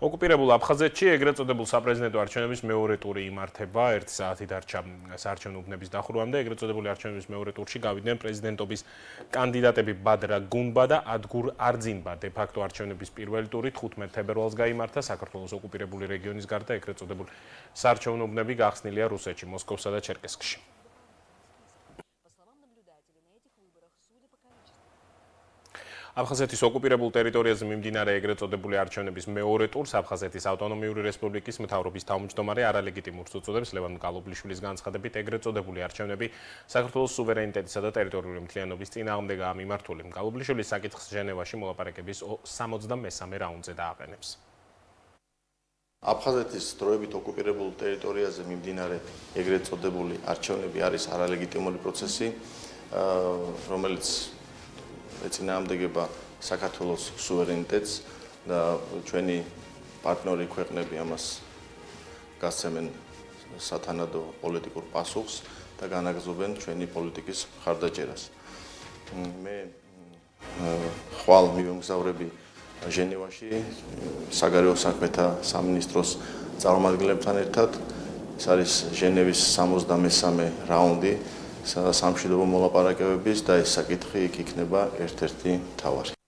ოკუპირებულ აფხაზეთში ეგრეთ წოდებულ საპრეზიდენტო არჩევნების მეორე ტური იმართება 1 საათი დარჩა საარჩევნო უბნების დახურვამდე. ეგრეთ წოდებული არჩევნების მეორე ტურში გავიდნენ პრეზიდენტობის კანდიდატები ბადრა გუნბა და ადგურ არძინბა. დე ფაქტო არჩევნების პირველი ტური 15 თებერვალს გაიმართა. საქართველოს ოკუპირებული რეგიონის გარდა ეგრეთ წოდებული საარჩევნო უბნები გახსნილია რუსეთში, მოსკოვსა და ჩერკესკში. აფხაზეთის ოკუპირებულ ტერიტორიაზე მიმდინარე ეგრეთ წოდებული არჩევნების მეორე ტურს აფხაზეთის ავტონომიური რესპუბლიკის მთავრობის თავმჯდომარე არალეგიტიმურს უწოდებს ლევან კალობლიშვილის განცხადებით ეგრეთ წოდებული არჩევნები საქართველოს სუვერენიტეტისა და ტერიტორიული მთლიანობის წინააღმდეგაა მიმართული. კალობლიშვილის საკითხს ჟენევაში მოლაპარაკების 63-მე რაუნდზე დააყენებს. აფხაზეთის დროებით ოკუპირებულ ტერიტორიაზე მიმდინარე ეგრეთ წოდებული არჩევნები არის არალეგიტიმური პროცესი, რომელიც ეწინააღმდეგება საქართველოს სუვერენიტეტს და ჩვენი პარტნიორი ქვეყნები ამას გასცემენ სათანადო პოლიტიკურ პასუხს და განაგრძობენ ჩვენი პოლიტიკის მხარდაჭერას. მე ხვალ მივემგზავრები ჟენევაში საგარეო საქმეთა სამინისტროს წარმომადგენლებთან ერთად. ეს არის ჟენევის 63-მე რაუნდი სამშვიდობო მოლაპარაკებების და ეს საკითხი იქ იქნება ერთ-ერთი მთავარი.